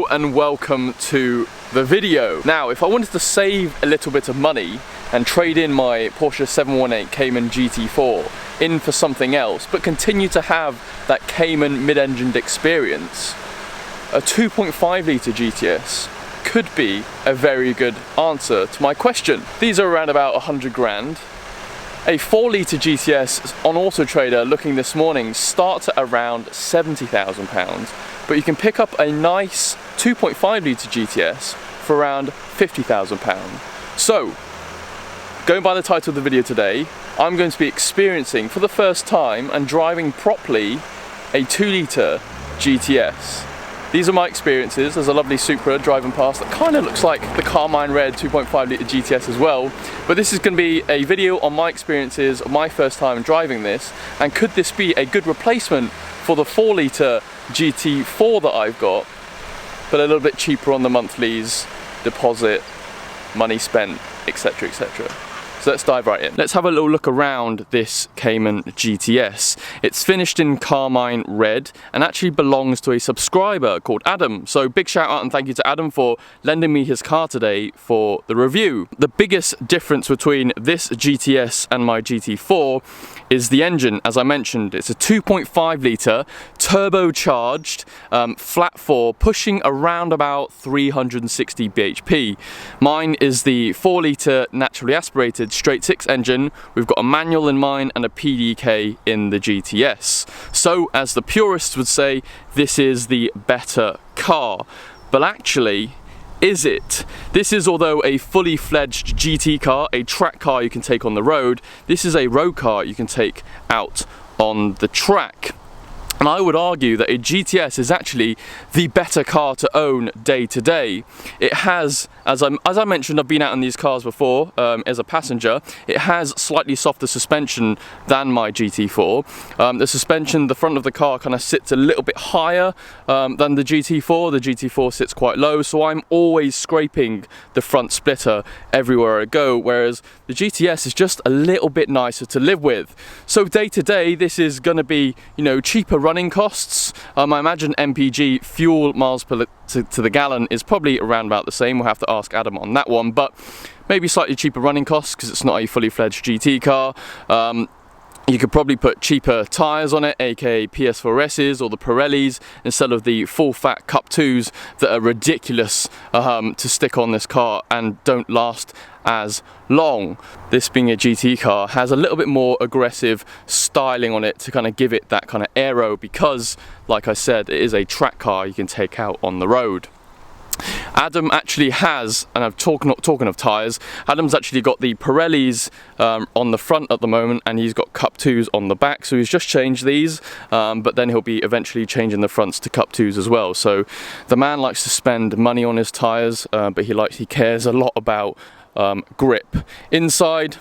Hello and welcome to the video. Now, if I wanted to save a little bit of money and trade in my Porsche 718 Cayman GT4 in for something else, but continue to have that Cayman mid-engined experience, a 2.5 litre GTS could be a very good answer to my question. These are around about 100 grand. A 4 litre GTS on Auto Trader looking this morning starts at around £70,000, but you can pick up a nice 2.5 litre GTS for around £50,000. So, going by the title of the video today, I'm going to be experiencing for the first time and driving properly a 2 litre GTS. These are my experiences. There's a lovely Supra driving past that kind of looks like the Carmine Red 2.5 litre GTS as well. But this is going to be a video on my experiences of my first time driving this, and could this be a good replacement for the 4 litre GT4 that I've got, but a little bit cheaper on the monthlies, deposit, money spent, etc, etc. So let's dive right in. Let's have a little look around this Cayman GTS. It's finished in Carmine Red and actually belongs to a subscriber called Adam. So big shout out and thank you to Adam for lending me his car today for the review. The biggest difference between this GTS and my GT4 is the engine. As I mentioned, it's a 2.5 litre turbocharged flat 4 pushing around about 360 bhp. Mine is the 4 litre naturally aspirated straight 6 engine. We've got a manual in mine and a PDK in the GTS. So, as the purists would say, this is the better car. But actually, is it? This is, although a fully fledged GT car, a track car you can take on the road, this is a road car you can take out on the track. And I would argue that a GTS is actually the better car to own day to day. It has, as I mentioned, I've been out in these cars before as a passenger. It has slightly softer suspension than my GT4. The suspension, the front of the car kind of sits a little bit higher than the GT4. The GT4 sits quite low, so I'm always scraping the front splitter everywhere I go, whereas the GTS is just a little bit nicer to live with. So day to day, this is going to be, you know, cheaper running costs. I imagine MPG fuel miles to the gallon is probably around about the same. We'll have to ask Adam on that one, but maybe slightly cheaper running costs because it's not a fully fledged GT car. You could probably put cheaper tyres on it, aka PS4Ss or the Pirellis, instead of the full fat Cup 2s that are ridiculous to stick on this car and don't last as long. This being a GT car has a little bit more aggressive styling on it to kind of give it that kind of aero, because, like I said, it is a track car you can take out on the road. Adam actually has, and I'm talking of tyres, Adam's actually got the Pirellis on the front at the moment, and he's got Cup 2s on the back, so he's just changed these, but then he'll be eventually changing the fronts to Cup 2s as well. So the man likes to spend money on his tyres, but he cares a lot about grip. Inside,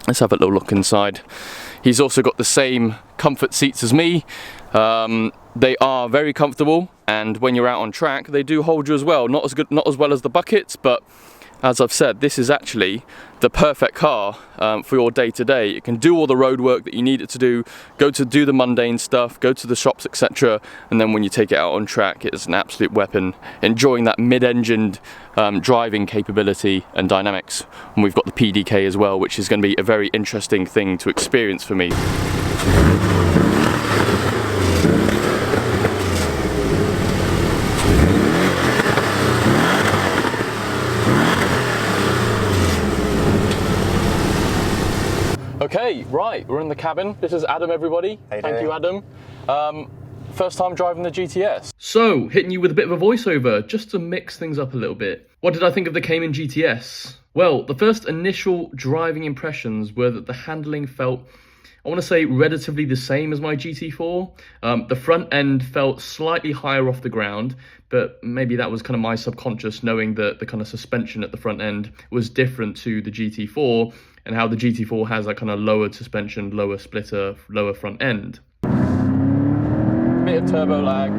let's have a little look inside. He's also got the same comfort seats as me. They are very comfortable, and when you're out on track, they do hold you as well. Not as well as the buckets, but as I've said, this is actually the perfect car for your day-to-day. It can do all the road work that you need it to do, go to do the mundane stuff, go to the shops, etc. And then when you take it out on track, it's an absolute weapon, enjoying that mid-engined driving capability and dynamics. And we've got the PDK as well, which is going to be a very interesting thing to experience for me. Okay, right, we're in the cabin. This is Adam, everybody. Thank you, Adam. First time driving the GTS. So, hitting you with a bit of a voiceover, just to mix things up a little bit. What did I think of the Cayman GTS? Well, the first initial driving impressions were that the handling felt, I want to say, relatively the same as my GT4. The front end felt slightly higher off the ground, but maybe that was kind of my subconscious knowing that the kind of suspension at the front end was different to the GT4, and how the GT4 has that kind of lowered suspension, lower splitter, lower front end. Bit of turbo lag.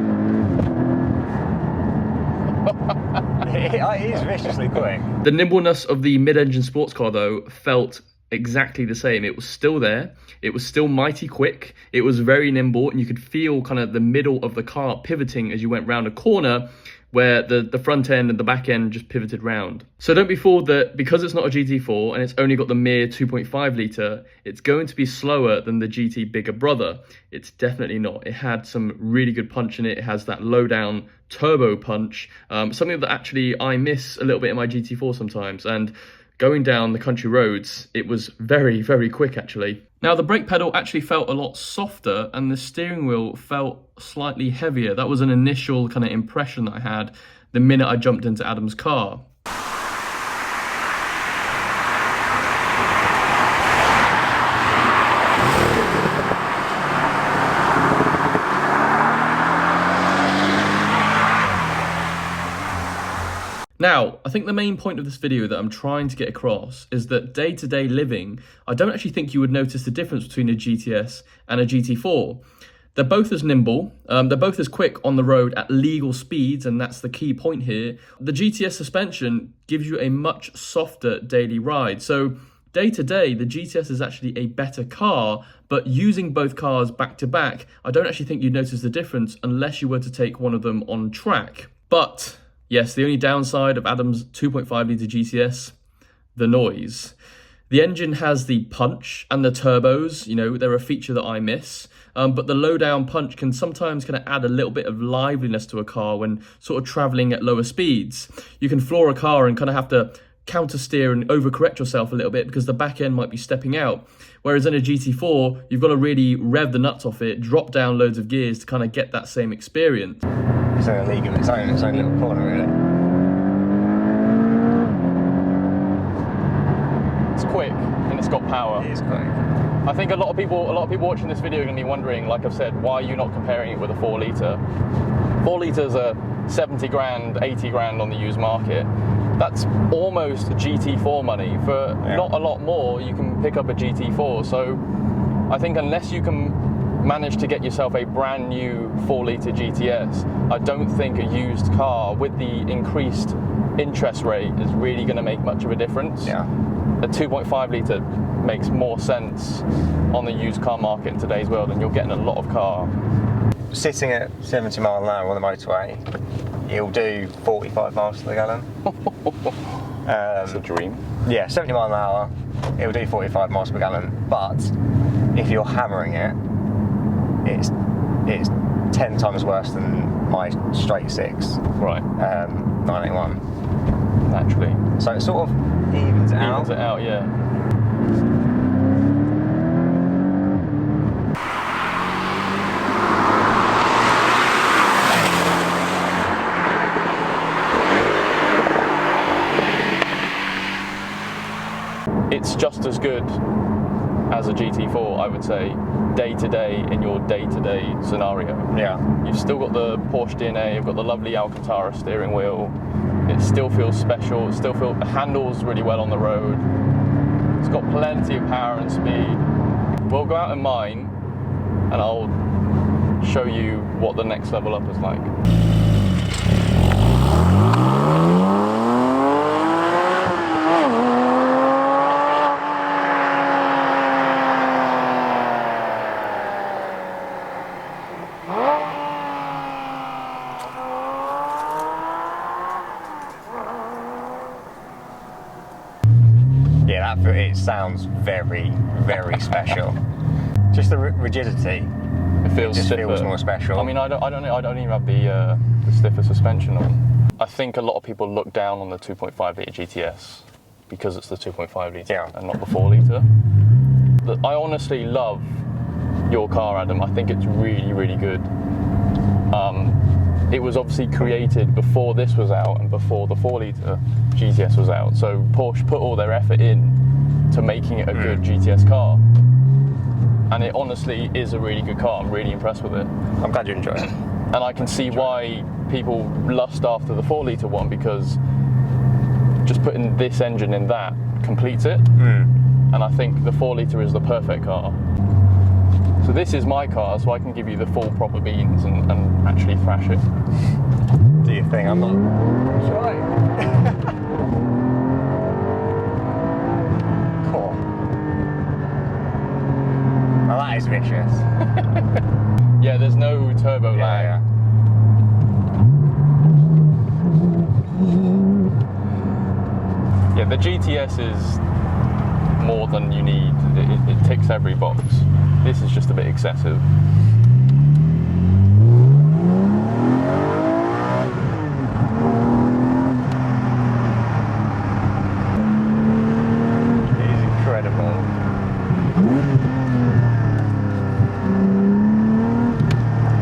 It is viciously quick. The nimbleness of the mid-engine sports car, though, felt exactly the same. It was still there. It was still mighty quick. It was very nimble, and you could feel kind of the middle of the car pivoting as you went round a corner, where the front end and the back end just pivoted round. So don't be fooled that because it's not a GT4 and it's only got the mere 2.5 litre, it's going to be slower than the GT bigger brother. It's definitely not. It had some really good punch in it. It has that low down turbo punch, something that actually I miss a little bit in my GT4 sometimes. And going down the country roads, it was very, very quick actually. Now the brake pedal actually felt a lot softer and the steering wheel felt slightly heavier. That was an initial kind of impression that I had the minute I jumped into Adam's car. Now, I think the main point of this video that I'm trying to get across is that day-to-day living, I don't actually think you would notice the difference between a GTS and a GT4. They're both as nimble, they're both as quick on the road at legal speeds, and that's the key point here. The GTS suspension gives you a much softer daily ride. So day-to-day, the GTS is actually a better car, but using both cars back-to-back, I don't actually think you'd notice the difference unless you were to take one of them on track. But yes, the only downside of Adam's 2.5 litre GTS, the noise. The engine has the punch and the turbos, you know, they're a feature that I miss. But the low down punch can sometimes kind of add a little bit of liveliness to a car when sort of traveling at lower speeds. You can floor a car and kind of have to counter steer and overcorrect yourself a little bit because the back end might be stepping out. Whereas in a GT4, you've got to really rev the nuts off it, drop down loads of gears to kind of get that same experience. It's a league of its own little corner, really. It's quick and it's got power. It is quick. I think a lot of people watching this video are going to be wondering, like I've said, why are you not comparing it with a 4 litre? 4 litres are 70 grand, 80 grand on the used market. That's almost GT4 money. For not a lot more, you can pick up a GT4. So I think unless you can manage to get yourself a brand new 4 litre GTS, I don't think a used car with the increased interest rate is really going to make much of a difference. Yeah. A 2.5 litre makes more sense on the used car market in today's world, and you're getting a lot of car. Sitting at 70 mile an hour on the motorway, it'll do 45 miles to the gallon. That's a dream. Yeah, 70 mile an hour, it'll do 45 miles per gallon. But if you're hammering it, it's 10 times worse than my straight 6. Right. 981. Naturally. So it sort of evens it out. Evens it out, yeah. It's just as good as a GT4, I would say, day to day in your day-to-day scenario. Yeah. You've still got the Porsche DNA, you've got the lovely Alcantara steering wheel. It still feels special, it handles really well on the road. It's got plenty of power and speed. We'll go out in mine and I'll show you what the next level up is like. It sounds very, very special. Just the rigidity. It feels just stiffer. Feels more special. I mean, I don't even have the stiffer suspension on. I think a lot of people look down on the 2.5 litre GTS because it's the 2.5 litre and not the 4 litre. I honestly love your car, Adam. I think it's really, really good. It was obviously created before this was out and before the 4 litre GTS was out. So Porsche put all their effort in to making it a good GTS car. And it honestly is a really good car. I'm really impressed with it. I'm glad you enjoy it. And I can see why people lust after the 4 litre one, because just putting this engine in that completes it. And I think the 4 litre is the perfect car. So this is my car, so I can give you the full proper beans and actually thrash it. Do you think I'm not shy? Cool. Well, that is vicious. Yeah, there's no turbo lag. Yeah. Yeah, the GTS is more than you need. It ticks every box. This is just a bit excessive. It is incredible.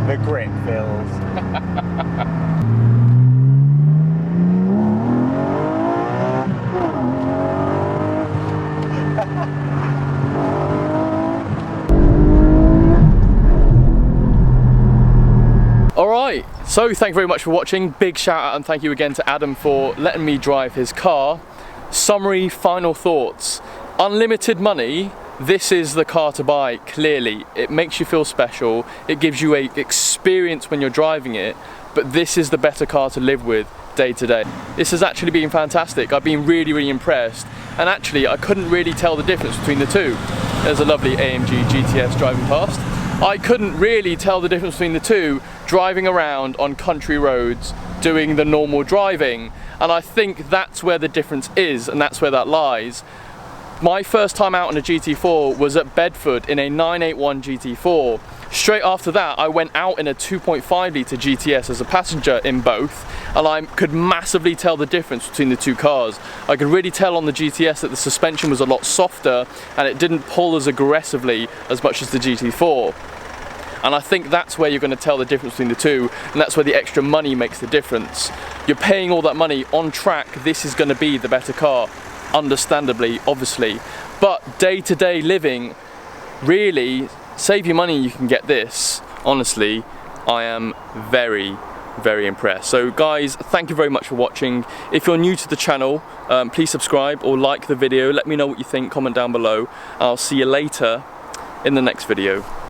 The grip feels. Alright, so thank you very much for watching. Big shout out and thank you again to Adam for letting me drive his car. Summary, final thoughts. Unlimited money, this is the car to buy, clearly. It makes you feel special, it gives you an experience when you're driving it, but this is the better car to live with day to day. This has actually been fantastic. I've been really impressed, and actually I couldn't really tell the difference between the two. There's a lovely AMG GTS driving past. I couldn't really tell the difference between the two driving around on country roads doing the normal driving, and I think that's where the difference is, and that's where that lies. My first time out on a GT4 was at Bedford in a 981 GT4. Straight after that I went out in a 2.5 litre GTS as a passenger in both, and I could massively tell the difference between the two cars. I could really tell on the GTS that the suspension was a lot softer and it didn't pull as aggressively as much as the GT4. And I think that's where you're going to tell the difference between the two, and that's where the extra money makes the difference. You're paying all that money on track, this is going to be the better car, understandably, obviously. But day-to-day living, really, save your money, you can get this. Honestly, I am very impressed. So guys, thank you very much for watching. If you're new to the channel, please subscribe or like the video. Let me know what you think, comment down below. I'll see you later in the next video.